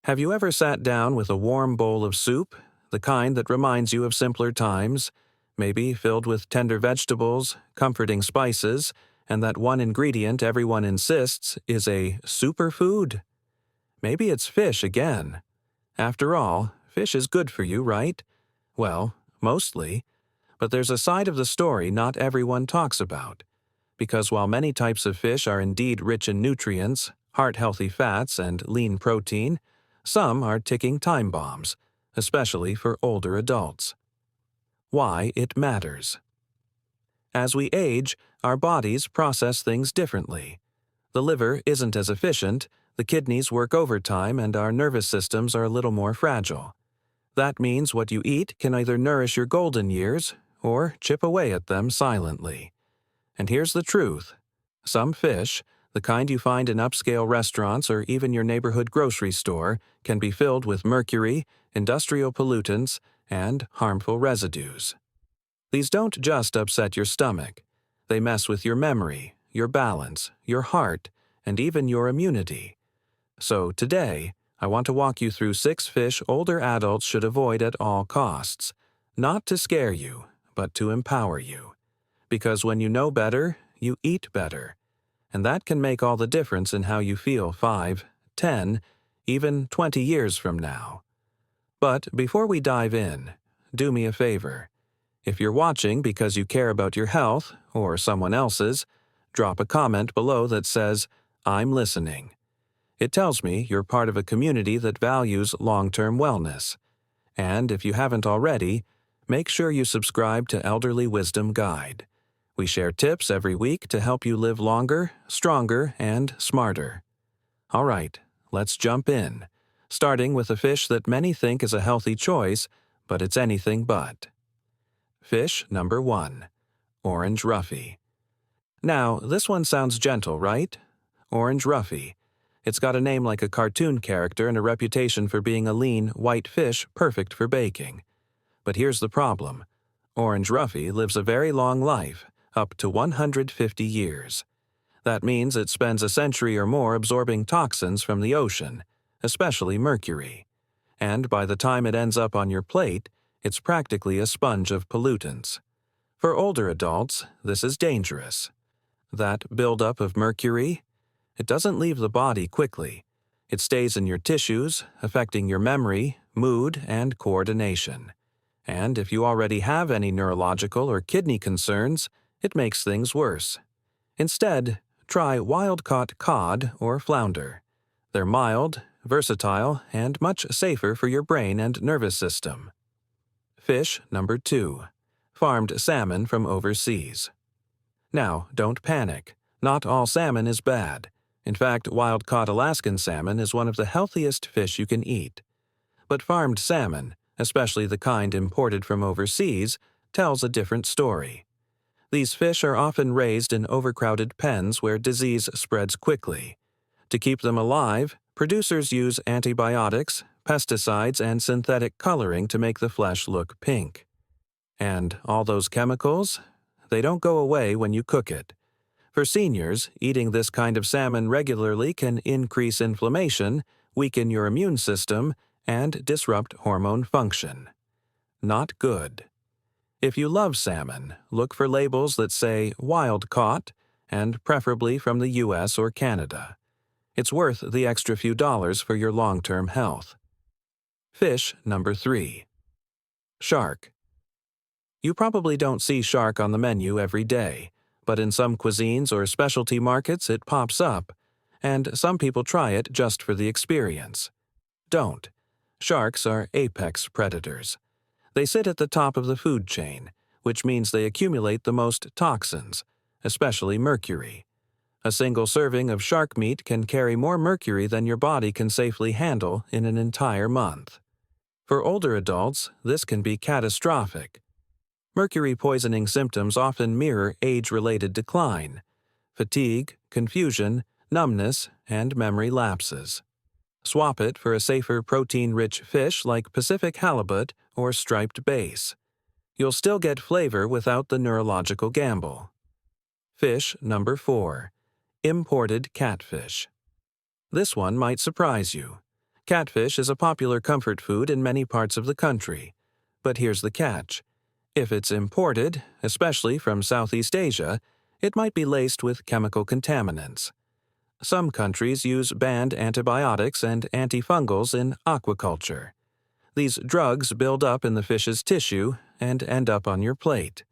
Have you ever sat down with a warm bowl of soup, the kind that reminds you of simpler times, maybe filled with tender vegetables, comforting spices, and that one ingredient everyone insists is a superfood? Maybe it's fish again. After all, fish is good for you, right? Well, mostly. But there's a side of the story not everyone talks about. Because while many types of fish are indeed rich in nutrients, heart-healthy fats, and lean protein, some are ticking time bombs, especially for older adults. Why it matters. As we age, our bodies process things differently. The liver isn't as efficient, the kidneys work overtime, and our nervous systems are a little more fragile. That means what you eat can either nourish your golden years or chip away at them silently. And here's the truth. Some fish, the kind you find in upscale restaurants or even your neighborhood grocery store, can be filled with mercury, industrial pollutants, and harmful residues. These don't just upset your stomach. They mess with your memory, your balance, your heart, and even your immunity. So today, I want to walk you through 6 fish older adults should avoid at all costs, not to scare you, but to empower you. Because when you know better, you eat better. And that can make all the difference in how you feel 5, 10, even 20 years from now. But before we dive in, do me a favor. If you're watching because you care about your health, or someone else's, drop a comment below that says, "I'm listening." It tells me you're part of a community that values long-term wellness. And if you haven't already, make sure you subscribe to Elderly Wisdom Guide. We share tips every week to help you live longer, stronger, and smarter. All right, let's jump in, starting with a fish that many think is a healthy choice, but it's anything but. Fish number 1, orange roughy. Now, this one sounds gentle, right? Orange roughy. It's got a name like a cartoon character and a reputation for being a lean, white fish perfect for baking. But here's the problem. Orange roughy lives a very long life, up to 150 years. That means it spends a century or more absorbing toxins from the ocean, especially mercury. And by the time it ends up on your plate, it's practically a sponge of pollutants. For older adults, this is dangerous. That buildup of mercury, it doesn't leave the body quickly. It stays in your tissues, affecting your memory, mood, and coordination. And if you already have any neurological or kidney concerns, it makes things worse. Instead, try wild-caught cod or flounder. They're mild, versatile, and much safer for your brain and nervous system. Fish number 2, farmed salmon from overseas. Now, don't panic. Not all salmon is bad. In fact, wild-caught Alaskan salmon is one of the healthiest fish you can eat. But farmed salmon, especially the kind imported from overseas, tells a different story. These fish are often raised in overcrowded pens where disease spreads quickly. To keep them alive, producers use antibiotics, pesticides, and synthetic coloring to make the flesh look pink. And all those chemicals? They don't go away when you cook it. For seniors, eating this kind of salmon regularly can increase inflammation, weaken your immune system, and disrupt hormone function. Not good. If you love salmon, look for labels that say wild-caught, and preferably from the US or Canada. It's worth the extra few dollars for your long-term health. Fish number 3, shark. You probably don't see shark on the menu every day, but in some cuisines or specialty markets it pops up, and some people try it just for the experience. Don't. Sharks are apex predators. They sit at the top of the food chain, which means they accumulate the most toxins, especially mercury. A single serving of shark meat can carry more mercury than your body can safely handle in an entire month. For older adults, this can be catastrophic. Mercury poisoning symptoms often mirror age-related decline, fatigue, confusion, numbness, and memory lapses. Swap it for a safer protein-rich fish like Pacific halibut or striped bass. You'll still get flavor without the neurological gamble. Fish number 4, imported catfish. This one might surprise you. Catfish is a popular comfort food in many parts of the country. But here's the catch. If it's imported, especially from Southeast Asia, it might be laced with chemical contaminants. Some countries use banned antibiotics and antifungals in aquaculture. These drugs build up in the fish's tissue and end up on your plate.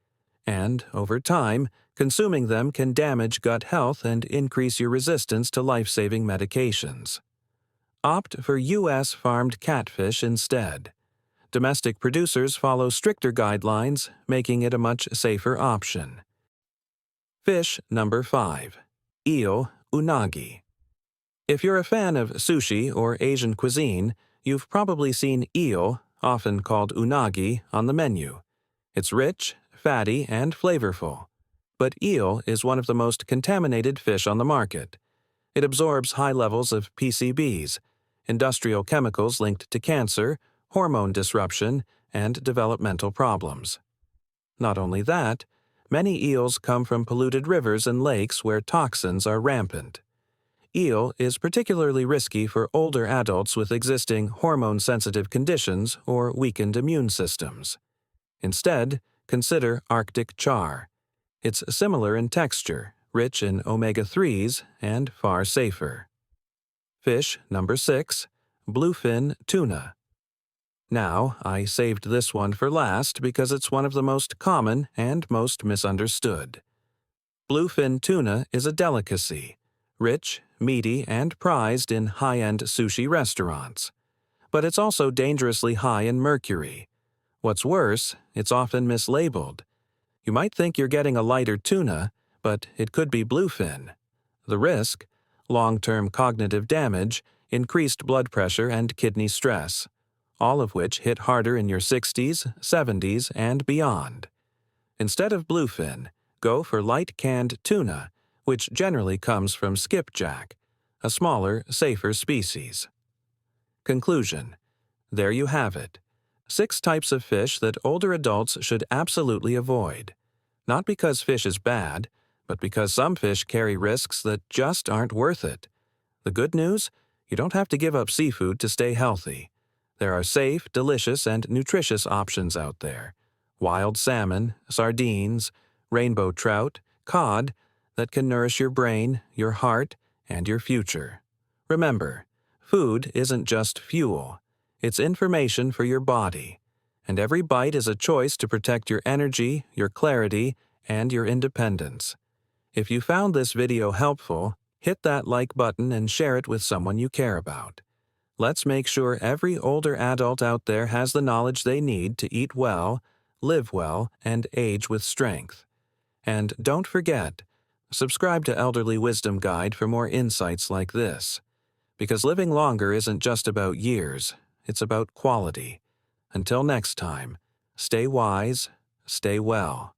And, over time, consuming them can damage gut health and increase your resistance to life-saving medications. Opt for U.S. farmed catfish instead. Domestic producers follow stricter guidelines, making it a much safer option. Fish number 5. Eel unagi. If you're a fan of sushi or Asian cuisine, you've probably seen eel, often called unagi, on the menu. It's rich, fatty, and flavorful. But eel is one of the most contaminated fish on the market. It absorbs high levels of PCBs, industrial chemicals linked to cancer, hormone disruption, and developmental problems. Not only that, many eels come from polluted rivers and lakes where toxins are rampant. Eel is particularly risky for older adults with existing hormone-sensitive conditions or weakened immune systems. Instead, consider Arctic char. It's similar in texture, rich in omega-3s, and far safer. Fish number 6. Bluefin tuna. Now, I saved this one for last because it's one of the most common and most misunderstood. Bluefin tuna is a delicacy, rich, meaty, and prized in high-end sushi restaurants. But it's also dangerously high in mercury. What's worse, it's often mislabeled. You might think you're getting a lighter tuna, but it could be bluefin. The risk? Long-term cognitive damage, increased blood pressure, and kidney stress, all of which hit harder in your 60s, 70s, and beyond. Instead of bluefin, go for light canned tuna, which generally comes from skipjack, a smaller, safer species. Conclusion. There you have it. 6 types of fish that older adults should absolutely avoid. Not because fish is bad, but because some fish carry risks that just aren't worth it. The good news? You don't have to give up seafood to stay healthy. There are safe, delicious, and nutritious options out there. Wild salmon, sardines, rainbow trout, cod, that can nourish your brain, your heart, and your future. Remember, food isn't just fuel. It's information for your body. And every bite is a choice to protect your energy, your clarity, and your independence. If you found this video helpful, hit that like button and share it with someone you care about. Let's make sure every older adult out there has the knowledge they need to eat well, live well, and age with strength. And don't forget, subscribe to Elderly Wisdom Guide for more insights like this. Because living longer isn't just about years, it's about quality. Until next time, stay wise, stay well.